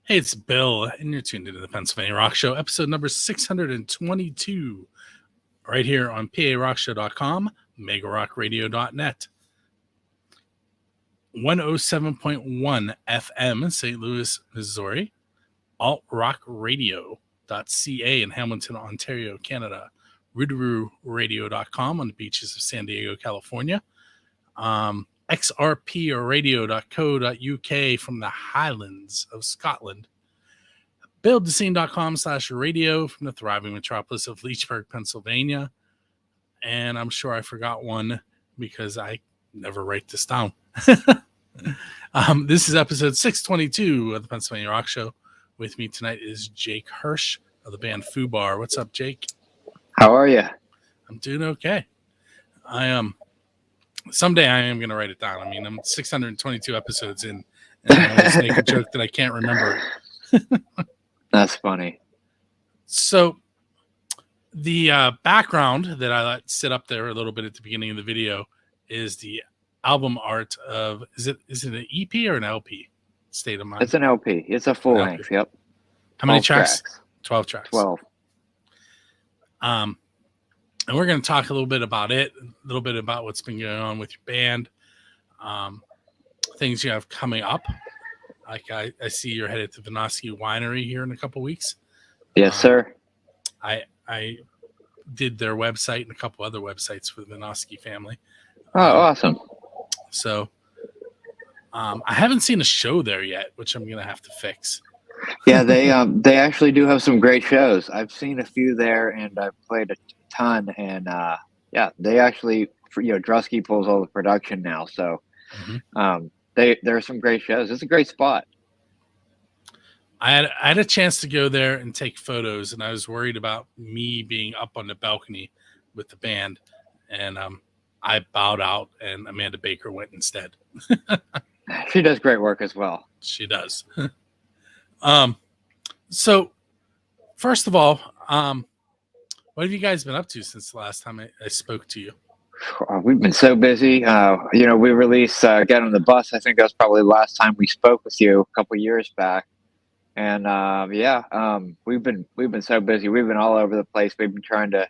Hey, it's Bill, and you're tuned into the Pennsylvania Rock Show, episode number 622, right here on PARockShow.com, MegaRockRadio.net, 107.1 FM, St. Louis, Missouri, AltRockRadio.ca in Hamilton, Ontario, Canada, RoodarooRadio.com on the beaches of San Diego, California, XRPRadio.co.uk from the Highlands of Scotland, buildthescene.com/radio from the thriving metropolis of Leechburg, Pennsylvania. And I'm sure I forgot one because I never write this down. This is episode 622 of the Pennsylvania Rock Show. With me tonight is Jake Hirsch of the band Fubar. What's up, Jake? How are you? I'm doing okay. I am. Someday I am going to write it down. I mean, I'm 622 episodes in, and I always make a joke that I can't remember it. That's funny. So the background that I let sit up there a little bit at the beginning of the video is the album art of, is it an EP or an LP? State of Mind. It's an LP. It's a full length. Yep. How many tracks? 12 tracks. 12. And we're going to talk a little bit about it, a little bit about what's been going on with your band, things you have coming up. Like I see you're headed to Vinoski Winery here in a couple weeks. Yes, sir. I did their website and a couple other websites for the Vinoski family. Oh, awesome. So I haven't seen a show there yet, which I'm gonna have to fix. Yeah, they actually do have some great shows. I've seen a few there, and I've played a ton. And yeah, they actually, Drusky pulls all the production now, so there are some great shows. It's a great spot. I had a chance to go there and take photos, and I was worried about me being up on the balcony with the band, and I bowed out, and Amanda Baker went instead. She does great work as well. She does. So first of all, what have you guys been up to since the last time I spoke to you? We've been so busy. We released Get on the Bus. I think that was probably the last time we spoke with you a couple years back. And we've been so busy. We've been all over the place. We've been trying to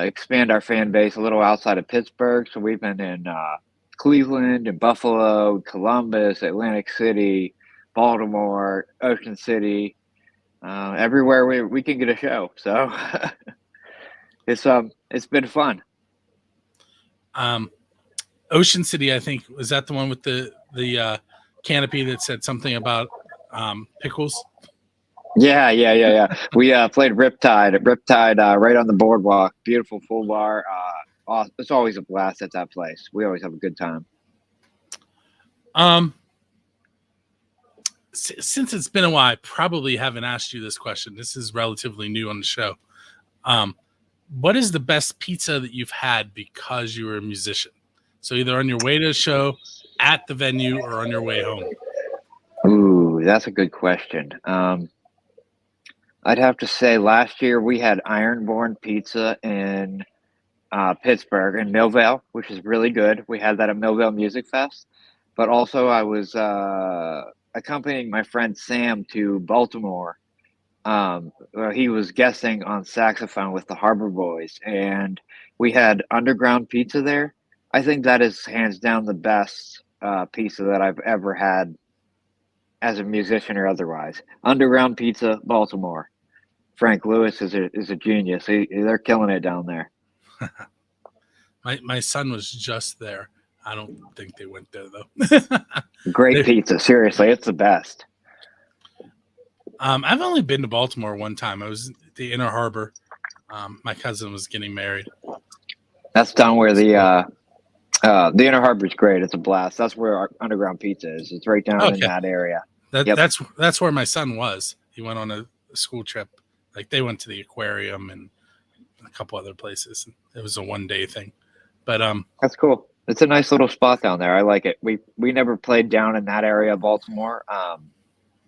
expand our fan base a little outside of Pittsburgh. So we've been in Cleveland and Buffalo, Columbus, Atlantic City, Baltimore, Ocean City, everywhere we can get a show. So it's been fun. Ocean City, I think, was that the one with the canopy that said something about pickles? Yeah. We played Riptide right on the boardwalk. Beautiful full bar. It's always a blast at that place. We always have a good time. Since it's been a while, I probably haven't asked you this question. This is relatively new on the show. What is the best pizza that you've had because you were a musician? So either on your way to a show, at the venue, or on your way home. Ooh, that's a good question. I'd have to say last year we had Ironborn Pizza in Pittsburgh and Millvale, which is really good. We had that at Millvale Music Fest. But also I was accompanying my friend Sam to Baltimore. He was guesting on saxophone with the Harbor Boys, and we had Underground Pizza there. I think that is hands down the best pizza that I've ever had as a musician or otherwise. Underground Pizza, Baltimore. Frank Lewis is a genius. They're killing it down there. My son was just there. I don't think they went there though. Great pizza, seriously, it's the best. I've only been to Baltimore one time. I was at the Inner Harbor. My cousin was getting married. That's down where the Inner Harbor is great. It's a blast. That's where our Underground Pizza is. It's right down in that area. That's where my son was. He went on a school trip. Like they went to the aquarium and a couple other places. It was a one-day thing. But that's cool. It's a nice little spot down there. I like it. We never played down in that area of Baltimore,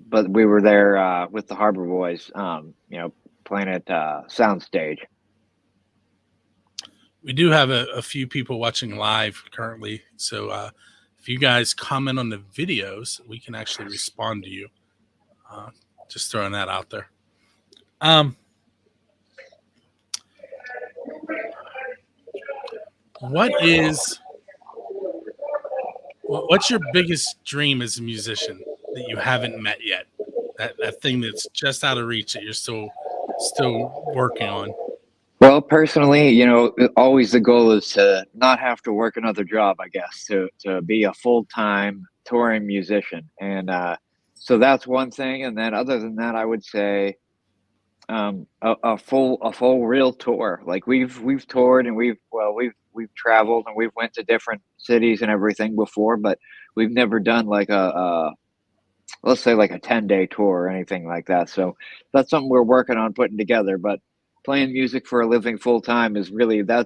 but we were there with the Harbor Boys, playing at Soundstage. We do have a few people watching live currently, so if you guys comment on the videos, we can actually respond to you. Just throwing that out there. What's your biggest dream as a musician that you haven't met yet? That thing that's just out of reach that you're still working on. Well, personally, always the goal is to not have to work another job, I guess, to be a full-time touring musician. And so that's one thing. And then other than that, I would say a full real tour. Like we've toured and we've traveled and we've went to different cities and everything before, but we've never done like a let's say like a 10-day tour or anything like that. So that's something we're working on putting together. But playing music for a living full time is really I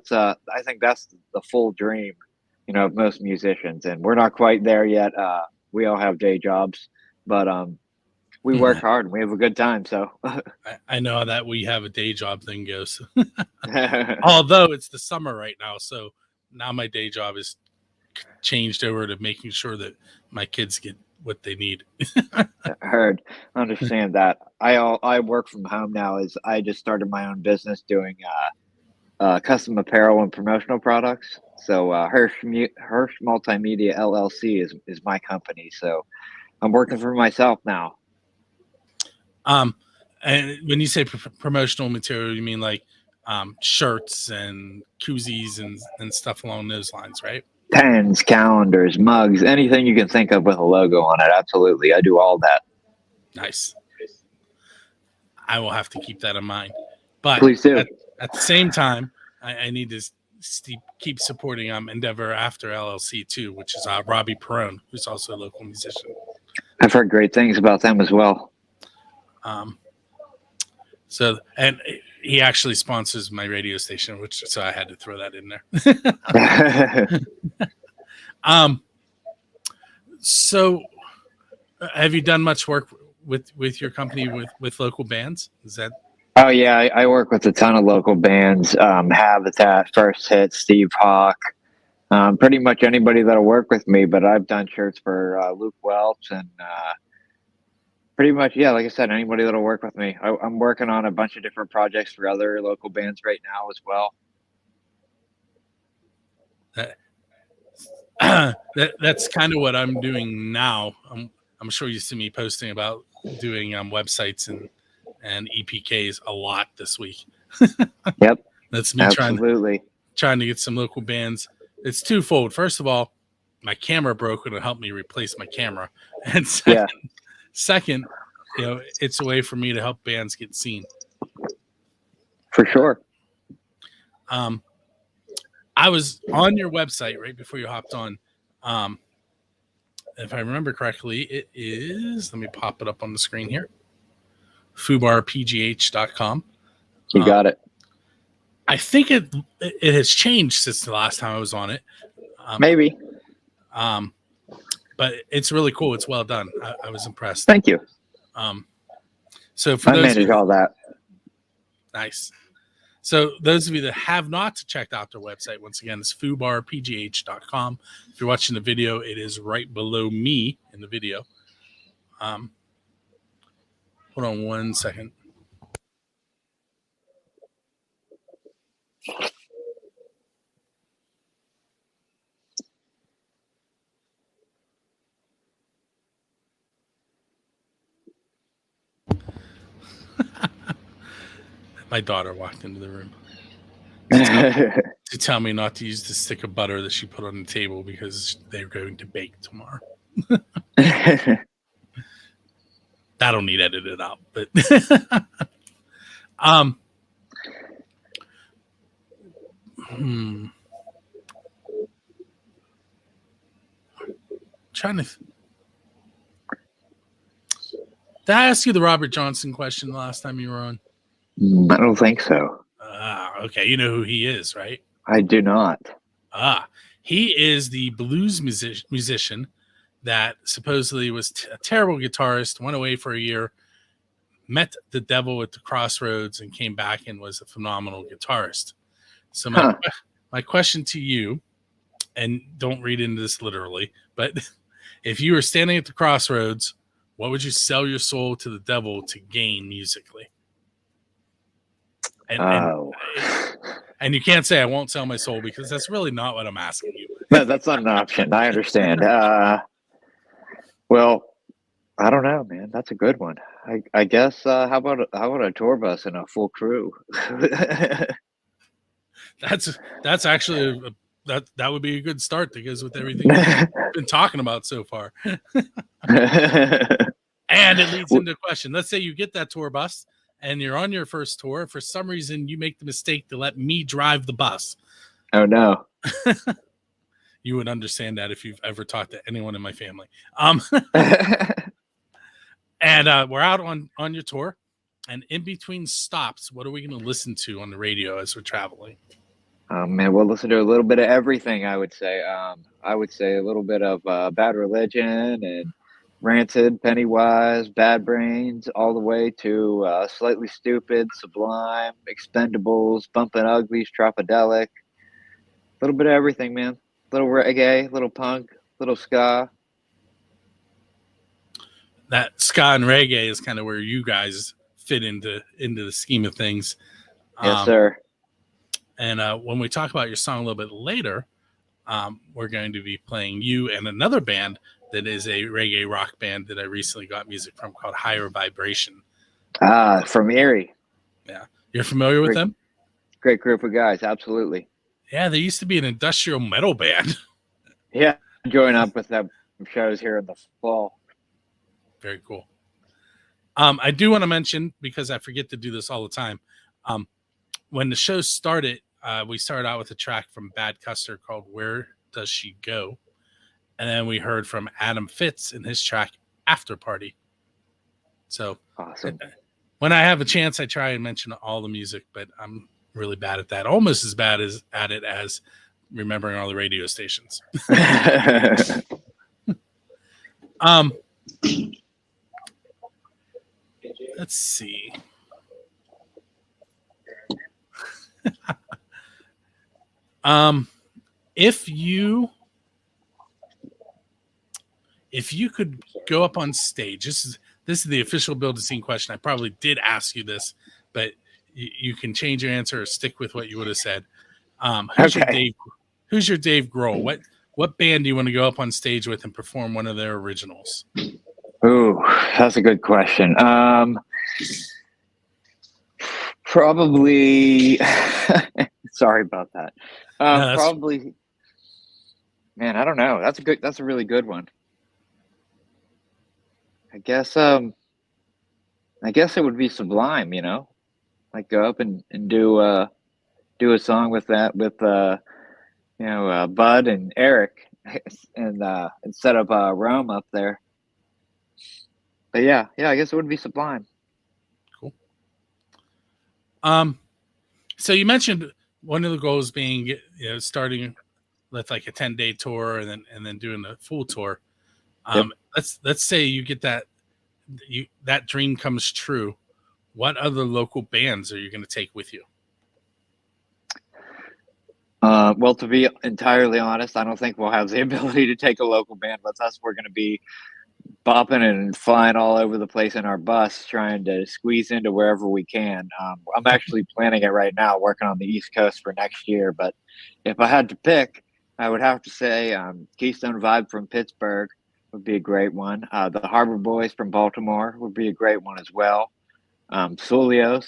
think that's the full dream, of most musicians. And we're not quite there yet. We all have day jobs, but we work hard and we have a good time. So I know that we have a day job thing goes. Although it's the summer right now, so now my day job is changed over to making sure that my kids get what they need. Heard, understand that. I work from home now. As I just started my own business doing custom apparel and promotional products. So Hirsch Multimedia LLC is my company. So I'm working for myself now. And when you say promotional material, you mean like shirts and koozies and stuff along those lines, right? Pens, calendars, mugs, anything you can think of with a logo on it. Absolutely. I do all that. Nice. I will have to keep that in mind. But please do. At the same time, I need to keep supporting Endeavor After LLC too, which is Robbie Perone, who's also a local musician. I've heard great things about them as well. So, and he actually sponsors my radio station, so I had to throw that in there. So have you done much work with your company with local bands? Is that? Oh yeah, I work with a ton of local bands. Habitat, First Hit, Steve Hawk, pretty much anybody that'll work with me. But I've done shirts for Luke Welch and pretty much, yeah, like I said, anybody that'll work with me. I'm working on a bunch of different projects for other local bands right now as well. That's kind of what I'm doing now. I'm sure you see me posting about doing websites and EPKs a lot this week. Yep, that's me absolutely trying to get some local bands. It's twofold. First of all, my camera broke and it'll help me replace my camera, and second, it's a way for me to help bands get seen. For sure. I was on your website right before you hopped on. If I remember correctly, it is, let me pop it up on the screen here, fubarpgh.com. You got it. I think it has changed since the last time I was on it. Maybe. But it's really cool. It's well done. I was impressed. Thank you. So for I manage all that. Nice. So those of you that have not checked out their website, once again, it's fubarpgh.com. If you're watching the video, it is right below me in the video. Hold on one second. My daughter walked into the room to tell me not to use the stick of butter that she put on the table because they're going to bake tomorrow. That'll need edited out, but trying to. Did I ask you the Robert Johnson question the last time you were on? I don't think so. Okay. You know who he is, right? I do not. He is the blues musician that supposedly was a terrible guitarist, went away for a year, met the devil at the crossroads, and came back and was a phenomenal guitarist. So my question to you, and don't read into this literally, but if you were standing at the crossroads, what would you sell your soul to the devil to gain musically? And you can't say I won't sell my soul, because that's really not what I'm asking you. No, that's not an option. I understand. Well, I don't know, man. That's a good one. I guess. How about a tour bus and a full crew? That's actually that would be a good start, because with everything we've been talking about so far. And it leads into a question. Let's say you get that tour bus and you're on your first tour. For some reason, you make the mistake to let me drive the bus. Oh, no. You would understand that if you've ever talked to anyone in my family. And we're out on your tour. And in between stops, what are we going to listen to on the radio as we're traveling? Man, we'll listen to a little bit of everything, I would say. I would say a little bit of Bad Religion and Rancid, Pennywise, Bad Brains, all the way to Slightly Stupid, Sublime, Expendables, Bumpin' Uglies, Tropodelic. A little bit of everything, man. Little reggae, little punk, little ska. That ska and reggae is kind of where you guys fit into the scheme of things. Yes, sir. And when we talk about your song a little bit later, we're going to be playing you and another band that is a reggae rock band that I recently got music from, called Higher Vibration. From Erie. Yeah. You're familiar with them? Great group of guys, absolutely. Yeah, they used to be an industrial metal band. Yeah, join up with them shows here in the fall. Very cool. I do want to mention, because I forget to do this all the time, when the show started, we started out with a track from Bad Custer called Where Does She Go? And then we heard from Adam Fitz in his track After Party. So awesome. When I have a chance, I try and mention all the music, but I'm really bad at that. Almost as bad at it as remembering all the radio stations. Let's see. If you could go up on stage, this is the official Build a Scene question. I probably did ask you this, but you can change your answer or stick with what you would have said. Who's your Dave Grohl? What band do you want to go up on stage with and perform one of their originals? Ooh, that's a good question. Probably. Sorry about that. No, probably. Man, I don't know. That's a really good one. I guess it would be Sublime, you know, like go up and do a song with Bud and Eric, and set up Rome up there. But yeah, I guess it would be Sublime. Cool. So you mentioned one of the goals being, starting with like a 10-day tour and then doing a full tour. Yep. Let's say you get that dream comes true. What other local bands are you going to take with you? Well, to be entirely honest, I don't think we'll have the ability to take a local band with us. We're going to be bopping and flying all over the place in our bus, trying to squeeze into wherever we can. I'm actually planning it right now, working on the East Coast for next year. But if I had to pick, I would have to say Keystone Vibe from Pittsburgh would be a great one. The Harbor Boys from Baltimore would be a great one as well. Sulios,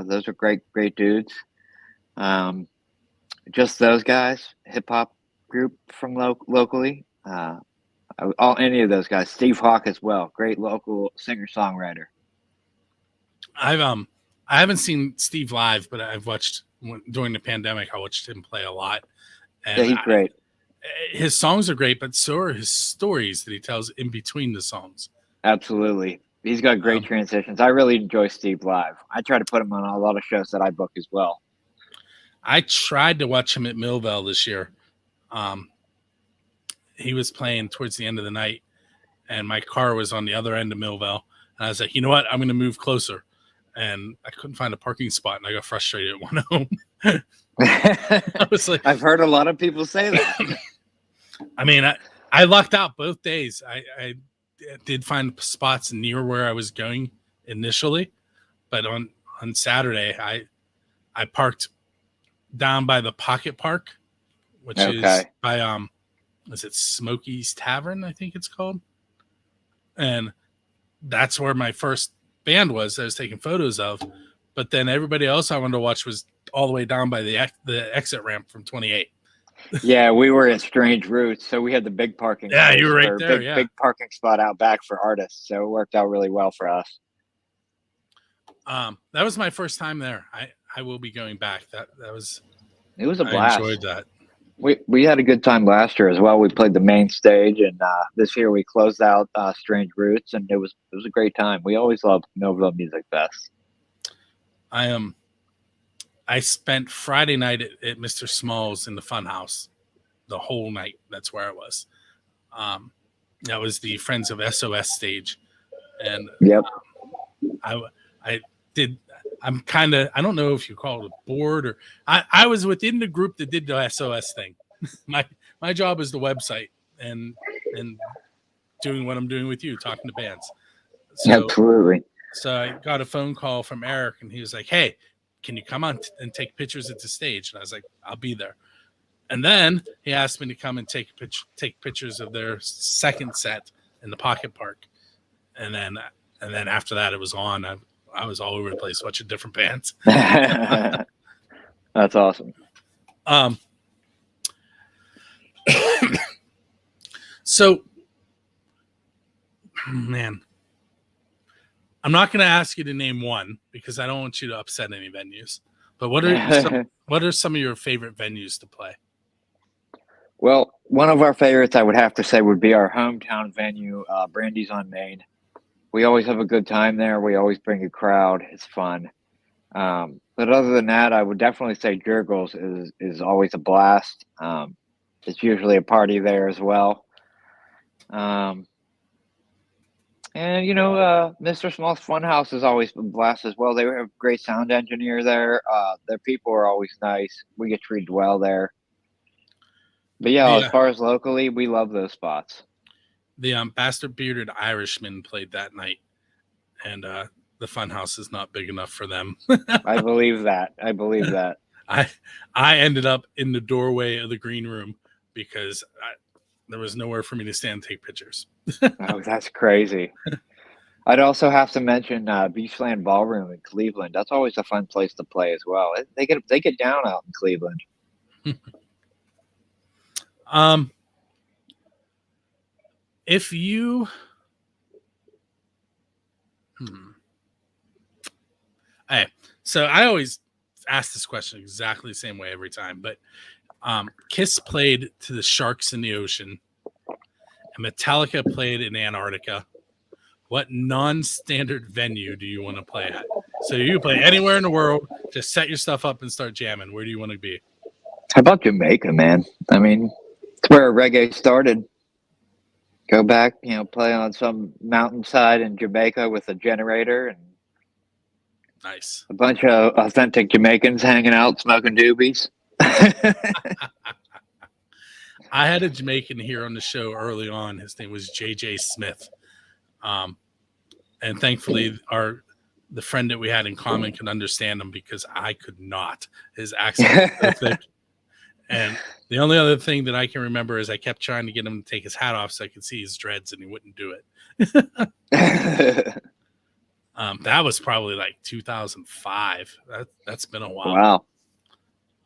those are great dudes. Just those guys, hip hop group from locally. Any of those guys. Steve Hawk as well, great local singer songwriter. I haven't seen Steve live, but I've watched during the pandemic. I watched him play a lot. And yeah, he's great. His songs are great, but so are his stories that he tells in between the songs. Absolutely. He's got great transitions. I really enjoy Steve live. I try to put him on a lot of shows that I book as well. I tried to watch him at Millvale this year. He was playing towards the end of the night, and my car was on the other end of Millvale. And I was like, you know what? I'm going to move closer. And I couldn't find a parking spot, and I got frustrated at one home. I was like, I've heard a lot of people say that. I mean, I lucked out both days. I did find spots near where I was going initially, but on Saturday I parked down by the Pocket Park, which is Okay. by is it Smokey's Tavern, I think it's called, and that's where my first band was. I was taking photos of, but then everybody else I wanted to watch was all the way down by the exit ramp from 28. Yeah, we were at Strange Roots, so we had the big parking Yeah, space you were right or there. Yeah. big parking spot out back for artists. So it worked out really well for us. That was my first time there. I will be going back. That was It was a I blast. enjoyed that. We had a good time last year as well. We played the main stage, and this year we closed out Strange Roots, and it was a great time. We always love Millville Music Fest. I spent Friday night at Mr. Small's in the Funhouse the whole night. That's where I was. That was the Friends of SOS stage, and Yep. I did. I'm kind of, I don't know if you call it a board or I was within the group that did the SOS thing. my job is the website and doing what I'm doing with you, talking to bands. So, Absolutely. So I got a phone call from Eric, and he was like, "Hey, can you come on and take pictures at the stage?" And I was like, "I'll be there." And then he asked me to come and take pictures of their second set in the Pocket Park. And then after that, it was on. I was all over the place watching different bands. That's awesome. So, man, I'm not going to ask you to name one because I don't want you to upset any venues. But what are some of your favorite venues to play? Well, one of our favorites, I would have to say, would be our hometown venue, Brandy's on Main. We always have a good time there. We always bring a crowd. It's fun. But other than that, I would definitely say Jurgles is always a blast. It's usually a party there as well. And Mr. Small's Funhouse is always a blast as well. They have a great sound engineer there. Their people are always nice. We get treated well there. But yeah, as far as locally, we love those spots. The Bastard Bearded Irishman played that night, and the Funhouse is not big enough for them. I believe that. I ended up in the doorway of the green room because there was nowhere for me to stand and take pictures. Oh, that's crazy. I'd also have to mention Beachland Ballroom in Cleveland. That's always a fun place to play as well. They get down out in Cleveland. If you Hey, so I always ask this question exactly the same way every time, but Kiss played to the Sharks in the Ocean, and Metallica played in Antarctica. What non-standard venue do you want to play at? So you play anywhere in the world, just set your stuff up and start jamming. Where do you want to be? How about Jamaica, man? I mean, it's where reggae started. Go back, play on some mountainside in Jamaica with a generator and nice. A bunch of authentic Jamaicans hanging out, smoking doobies. I had a Jamaican here on the show early on. His name was JJ Smith. And thankfully the friend that we had in common could understand him because I could not. His accent was so thick. And the only other thing that I can remember is I kept trying to get him to take his hat off so I could see his dreads, and he wouldn't do it. That was probably like 2005. That's been a while.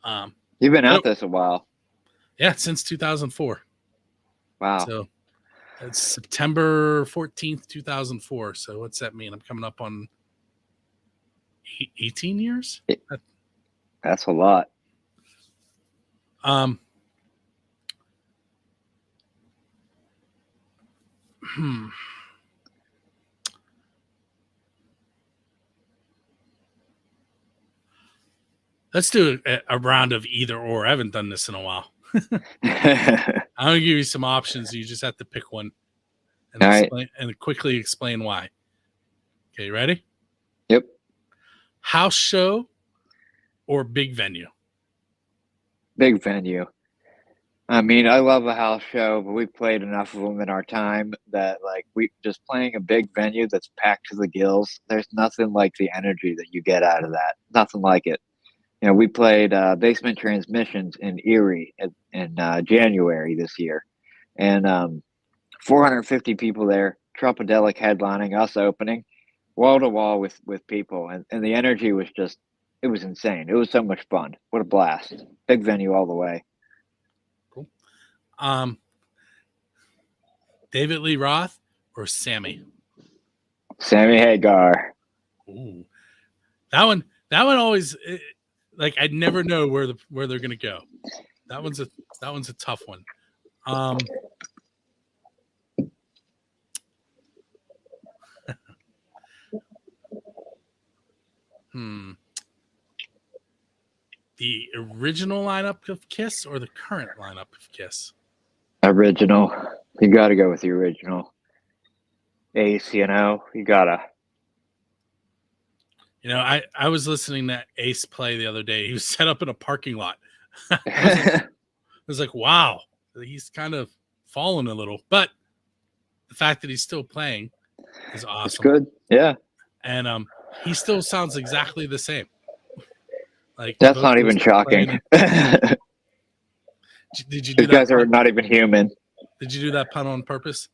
Wow. You've been at this a while. Yeah, since 2004. Wow. So it's September 14th, 2004. So what's that mean? I'm coming up on 18 years? That's a lot. Let's do a round of either or. I haven't done this in a while. I'm going to give you some options. You just have to pick one and quickly explain why. Okay, you ready? Yep. House show or big venue? Big venue. I mean, I love a house show, but we've played enough of them in our time that like we just playing a big venue that's packed to the gills. There's nothing like the energy that you get out of that. Nothing like it. You know, we played Basement Transmissions in Erie in January this year, and 450 people there. Tropodelic headlining, us opening, wall to wall with people, and the energy was just it was insane. It was so much fun. What a blast! Big venue all the way. Cool. Um, David Lee Roth or Sammy? Sammy Hagar. Ooh, that one always like I never know where they're gonna go. That one's a tough one. Um, hmm. The original lineup of Kiss or the current lineup of Kiss? Original. You got to go with the original. Ace, you gotta. You know, I was listening to Ace play the other day. He was set up in a parking lot. I was like, wow, he's kind of fallen a little, but the fact that he's still playing is awesome. It's good. Yeah. And he still sounds exactly the same. Like that's not even shocking. Did you do These guys are not even human. Did you do that pun on purpose?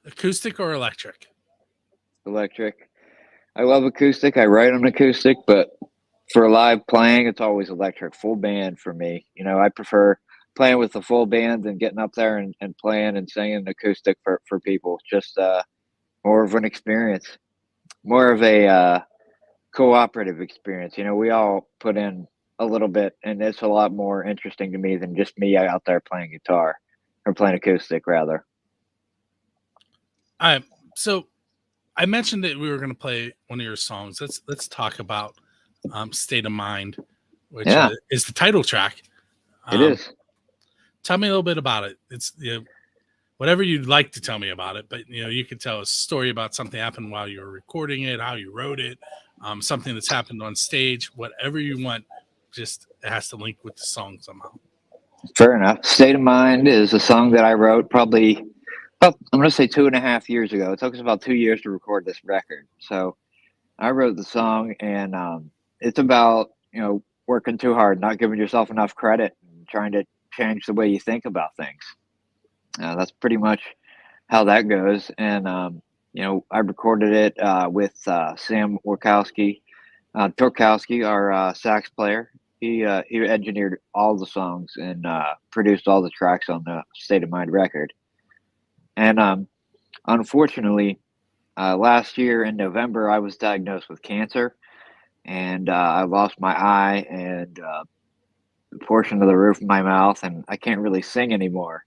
Acoustic or electric? Electric. I love acoustic. I write on acoustic, but for live playing, it's always electric. Full band for me. You know, I prefer playing with the full band than getting up there and playing and singing acoustic for people. Just more of an experience, more of a cooperative experience. You know, we all put in a little bit, and it's a lot more interesting to me than just me out there playing guitar or playing acoustic, rather. So I mentioned that we were going to play one of your songs. Let's talk about "State of Mind," which is the title track. It is. Tell me a little bit about it. It's whatever you'd like to tell me about it, but you could tell a story about something happened while you were recording it, how you wrote it, something that's happened on stage, whatever you want. Just it has to link with the song somehow. Fair enough. State of Mind is a song that I wrote probably, I'm going to say 2.5 years ago. It took us about 2 years to record this record. So I wrote the song, and it's about, working too hard, not giving yourself enough credit, and trying to change the way you think about things. That's pretty much how that goes. And, I recorded it with Sam Torkowski, our sax player. He engineered all the songs and produced all the tracks on the State of Mind record. And unfortunately, last year in November, I was diagnosed with cancer, and I lost my eye and a portion of the roof of my mouth, and I can't really sing anymore.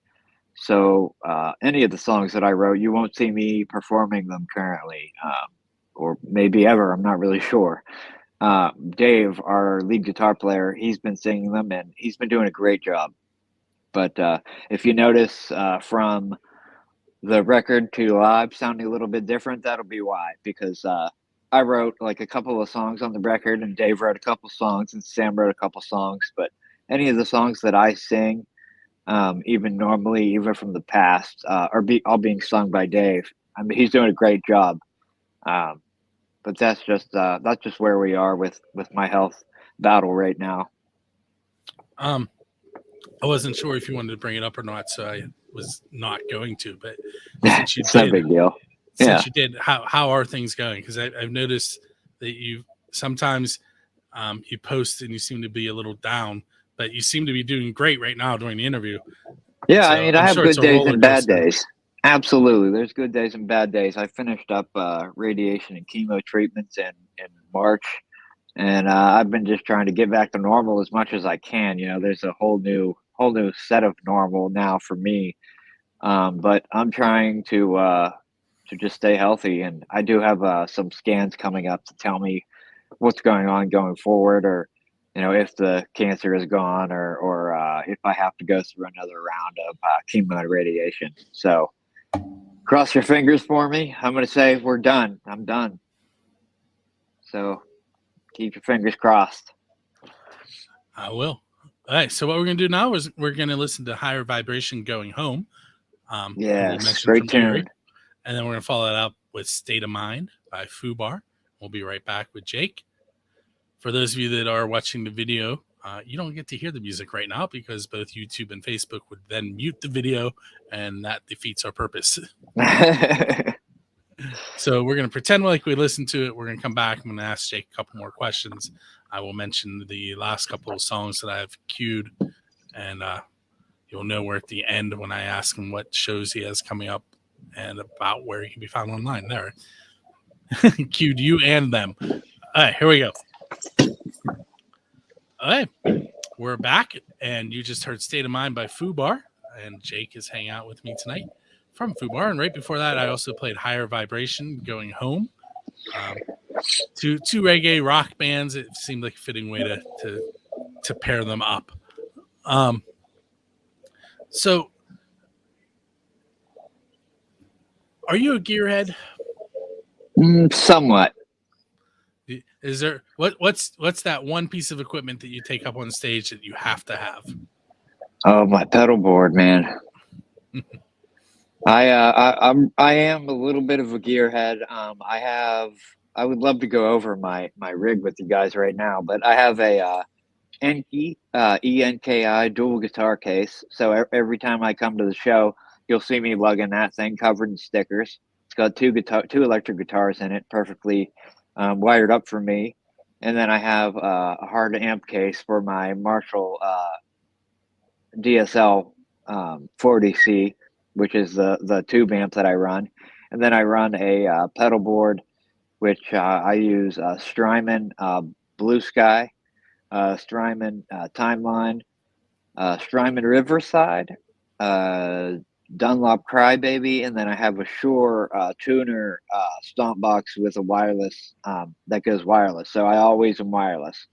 So any of the songs that I wrote, you won't see me performing them currently, or maybe ever. I'm not really sure. Dave, our lead guitar player, he's been singing them, and he's been doing a great job. But if you notice from the record to live sounding a little bit different, that'll be why. Because I wrote like a couple of songs on the record, and Dave wrote a couple songs, and Sam wrote a couple songs. But any of the songs that I sing, even normally, even from the past, are all being sung by Dave. I mean, he's doing a great job. But that's just where we are with my health battle right now. I wasn't sure if you wanted to bring it up or not, so I was not going to. But since you it's did, no big deal. Since you did, how are things going? Because I've noticed that you sometimes you post and you seem to be a little down, but you seem to be doing great right now during the interview. Yeah, so I mean, I have good days and bad days. Absolutely. There's good days and bad days. I finished up radiation and chemo treatments in March, and I've been just trying to get back to normal as much as I can. There's a whole new set of normal now for me. But I'm trying to just stay healthy, and I do have some scans coming up to tell me what's going on going forward, or if the cancer is gone, or if I have to go through another round of chemo and radiation. So cross your fingers for me. I'm going to say we're done. I'm done. So keep your fingers crossed. I will. All right. So what we're gonna do now is we're gonna listen to Higher Vibration Going Home. Yes, great tune. And then we're gonna follow that up with State of Mind by Fubar. We'll be right back with Jake. For those of you that are watching the video, you don't get to hear the music right now because both YouTube and Facebook would then mute the video, and that defeats our purpose. So we're going to pretend like we listened to it. We're going to come back. I'm going to ask Jake a couple more questions. I will mention the last couple of songs that I've queued, and you'll know we're at the end when I ask him what shows he has coming up and about where he can be found online. There. Queued you and them. All right, here we go. All right, we're back, and you just heard State of Mind by Fubar, and Jake is hanging out with me tonight from Fubar. And right before that, I also played Higher Vibration Going Home. Two reggae rock bands. It seemed like a fitting way to pair them up. So, are you a gearhead? Somewhat. Is there what's that one piece of equipment that you take up on stage that you have to have? Oh, my pedal board, man. I am a little bit of a gearhead. I would love to go over my rig with you guys right now, but I have a Enki ENKI dual guitar case. So every time I come to the show, you'll see me lugging that thing covered in stickers. It's got two electric guitars in it, perfectly wired up for me. And then I have a hard amp case for my Marshall DSL 40C, which is the tube amp that I run. And then I run a pedal board, which I use Strymon Blue Sky, Strymon Timeline, Strymon Riverside, Dunlop Crybaby, and then I have a Shure tuner stomp box with a wireless that goes wireless. So I always am wireless.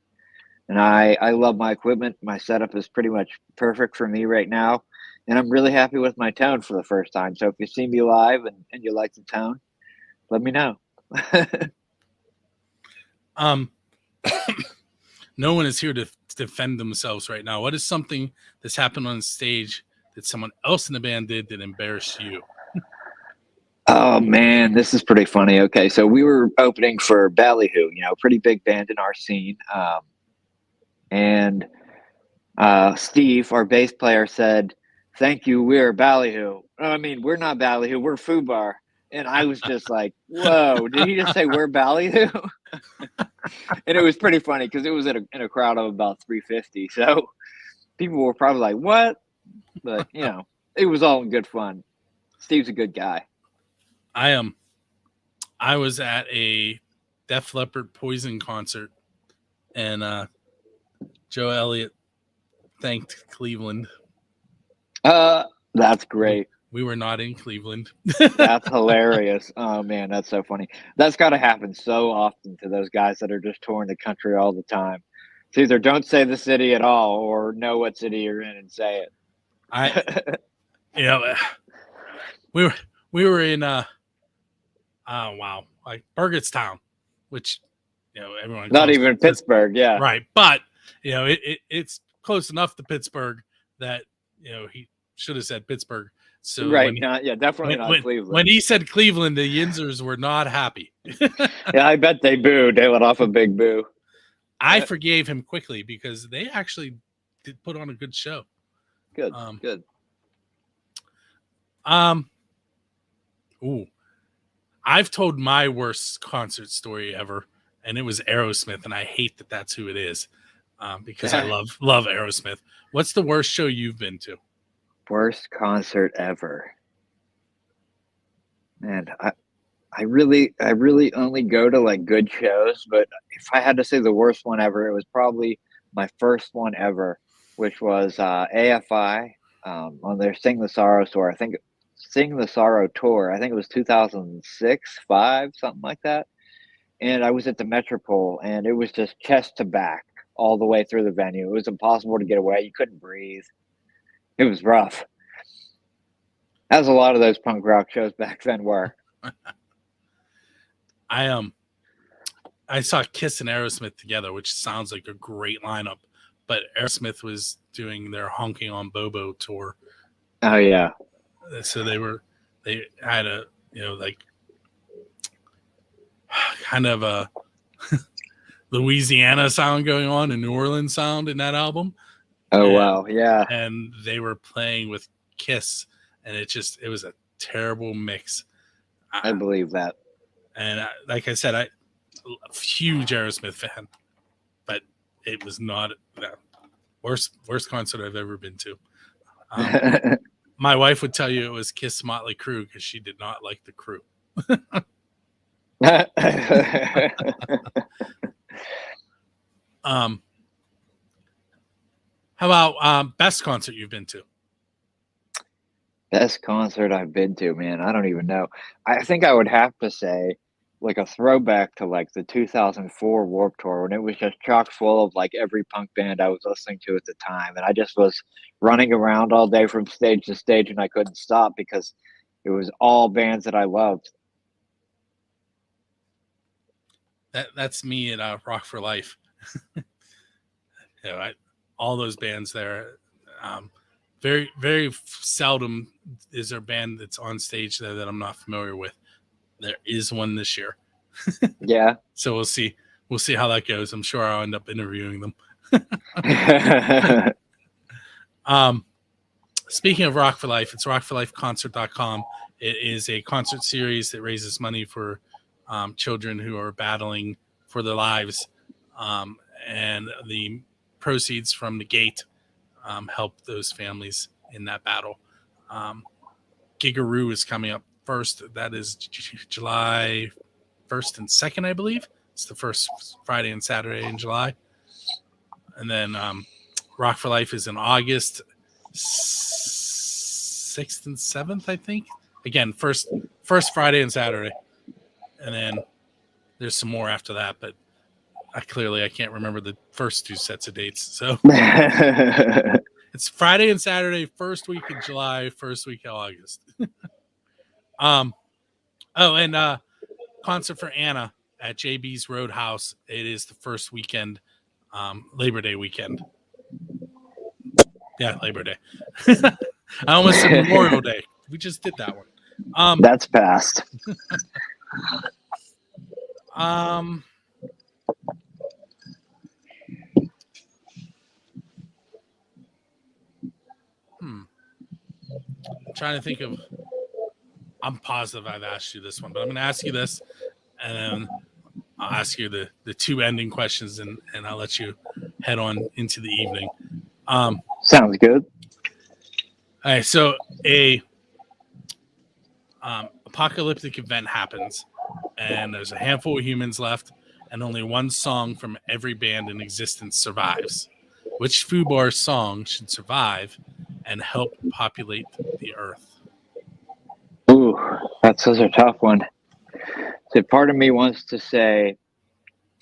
And I love my equipment. My setup is pretty much perfect for me right now. And I'm really happy with my tone for the first time. So if you see me live and you like the tone, let me know. No one is here to defend themselves right now. What is something that's happened on stage that someone else in the band did that embarrassed you? Oh man, this is pretty funny. Okay, so we were opening for Ballyhoo, pretty big band in our scene. And Steve, our bass player, said, "Thank you, we're Ballyhoo." I mean, we're not Ballyhoo, we're Fubar. And I was just like, whoa, did he just say we're Ballyhoo? And it was pretty funny because it was in a crowd of about 350. So people were probably like, what? But, it was all in good fun. Steve's a good guy. I was at a Def Leppard Poison concert, and Joe Elliott thanked Cleveland. That's great. We were not in Cleveland. That's hilarious. Oh man, that's so funny. That's got to happen so often to those guys that are just touring the country all the time. It's either don't say the city at all or know what city you're in and say it. We were in like Burgettstown, which everyone not even Pittsburgh, yeah, right, but it's close enough to Pittsburgh that he should have said Pittsburgh. So right, definitely not Cleveland. When he said Cleveland, the Yinzers were not happy. Yeah, I bet they booed. They let off a big boo. I forgave him quickly because they actually did put on a good show. Good. I've told my worst concert story ever, and it was Aerosmith, and I hate that that's who it is because I love Aerosmith. What's the worst show you've been to? Worst concert ever. Man, I really only go to like good shows, but if I had to say the worst one ever, it was probably my first one ever, which was AFI on their Sing the Sorrow tour. I think Sing the Sorrow tour. I think it was 2006, 5, something like that. And I was at the Metropole, and it was just chest to back all the way through the venue. It was impossible to get away. You couldn't breathe. It was rough. As a lot of those punk rock shows back then were. I saw Kiss and Aerosmith together, which sounds like a great lineup. But Aerosmith was doing their Honking on Bobo tour. Oh yeah. So they had a, like kind of a Louisiana sound going on and New Orleans sound in that album. Oh and, wow, yeah. And they were playing with Kiss, and it was a terrible mix. I believe that. And like I said, I'm a huge Aerosmith fan, but it was not the worst concert I've ever been to. My wife would tell you it was Kiss Motley Crue because she did not like the crew. How about best concert you've been to? Best concert I've been to, man. I don't even know. I think I would have to say like a throwback to like the 2004 Warped Tour when it was just chock full of like every punk band I was listening to at the time. And I just was running around all day from stage to stage and I couldn't stop because it was all bands that I loved. That's me at Rock for Life. All those bands there. Very, very seldom is there a band that's on stage there that I'm not familiar with. There is one this year. Yeah. So we'll see. We'll see how that goes. I'm sure I'll end up interviewing them. Speaking of Rock for Life, it's rockforlifeconcert.com. It is a concert series that raises money for children who are battling for their lives. And the proceeds from the gate help those families in that battle. Gigaroo is coming up first. That is July 1st and 2nd, I believe. It's the first Friday and Saturday in July. And then Rock for Life is in August 6th and 7th, I think. Again, first Friday and Saturday. And then there's some more after that, but I can't remember the first two sets of dates. So it's Friday and Saturday, first week of July, first week of August. And concert for Anna at JB's Roadhouse. It is the first weekend, Labor Day weekend. Yeah, Labor Day. I almost said Memorial Day. We just did that one. That's fast. I'm trying to think of. I'm positive I've asked you this one, but I'm going to ask you this, and then I'll ask you the two ending questions, and I'll let you head on into the evening. Sounds good. All right, so a apocalyptic event happens, and there's a handful of humans left, and only one song from every band in existence survives. Which Fubar song should survive and help populate the Earth? Ooh, that's such a tough one. So part of me wants to say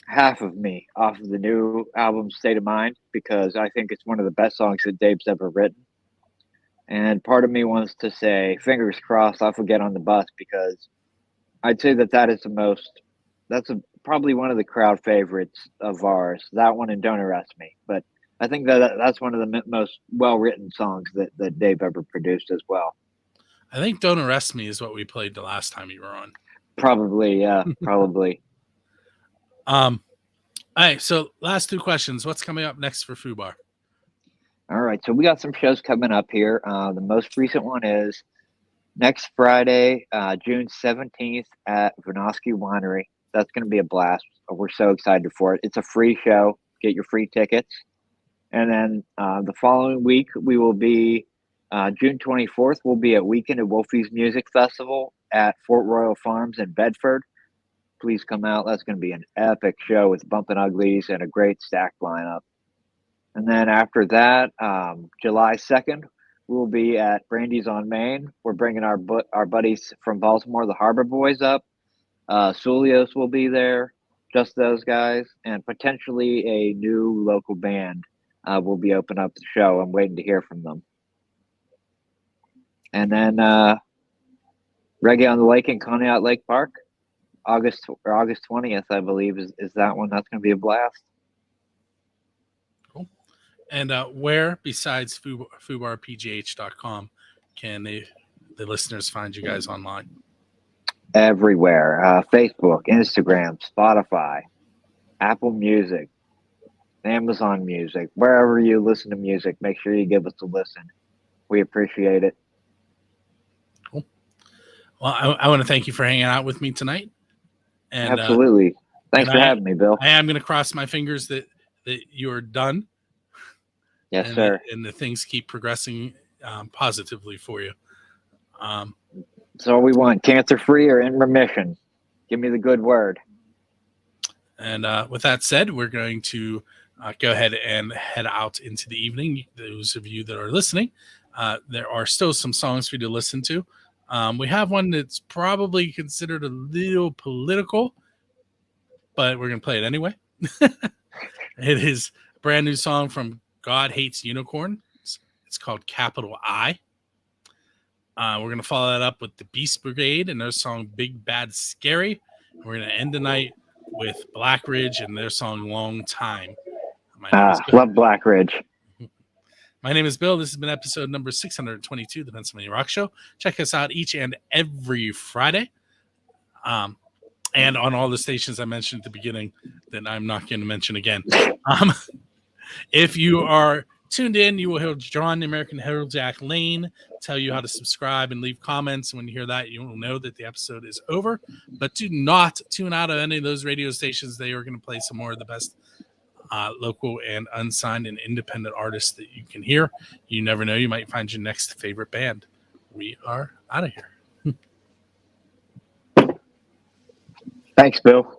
Half of Me off of the new album State of Mind because I think it's one of the best songs that Dave's ever written. And part of me wants to say Fingers Crossed off of Get on the Bus because I'd say that is probably one of the crowd favorites of ours. That one and Don't Arrest Me. But I think that's one of the most well-written songs that Dave ever produced as well. I think Don't Arrest Me is what we played the last time you were on. Probably, yeah, probably. All right, so last two questions. What's coming up next for Fubar? All right, so we got some shows coming up here. The most recent one is next Friday, June 17th at Vinosky Winery. That's going to be a blast. We're so excited for it. It's a free show. Get your free tickets. And then the following week, we will be June 24th. We'll be at Weekend at Wolfie's Music Festival at Fort Royal Farms in Bedford. Please come out. That's going to be an epic show with Bumpin' Uglies and a great stacked lineup. And then after that, July 2nd, we'll be at Brandy's on Main. We're bringing our buddies from Baltimore, the Harbor Boys, up. Sulios will be there, just those guys, and potentially a new local band will be opening up the show. I'm waiting to hear from them. And then Reggae on the Lake in Conneaut Lake Park. August 20th, I believe, is that one. That's going to be a blast. Cool. And where, besides fubarpgh.com, can the listeners find you guys online? Everywhere. Facebook, Instagram, Spotify, Apple Music, Amazon Music, wherever you listen to music, make sure you give us a listen. We appreciate it. Cool. Well, I want to thank you for hanging out with me tonight. And absolutely. Thanks for having me, Bill. I am going to cross my fingers that you're done. Yes, sir. And the things keep progressing positively for you. So we want cancer-free or in remission. Give me the good word. And with that said, we're going to go ahead and head out into the evening. Those of you that are listening, there are still some songs for you to listen to. We have one that's probably considered a little political, but we're going to play it anyway. It is a brand new song from God Hates Unicorns. It's called Capital I. We're going to follow that up with the Beast Brigade and their song Big Bad Scary. And we're going to end the night with Black Ridge and their song Long Time. Love Black Ridge. My name is Bill. This has been episode number 622 of the Pennsylvania Rock Show. Check us out each and every Friday. And on all the stations I mentioned at the beginning that I'm not going to mention again. If you are tuned in, you will hear John, the American Herald Jack Lane, tell you how to subscribe and leave comments. When you hear that, you will know that the episode is over. But do not tune out of any of those radio stations. They are going to play some more of the best local and unsigned and independent artists that you can hear. You never know. You might find your next favorite band. We are out of here. Thanks, Bill.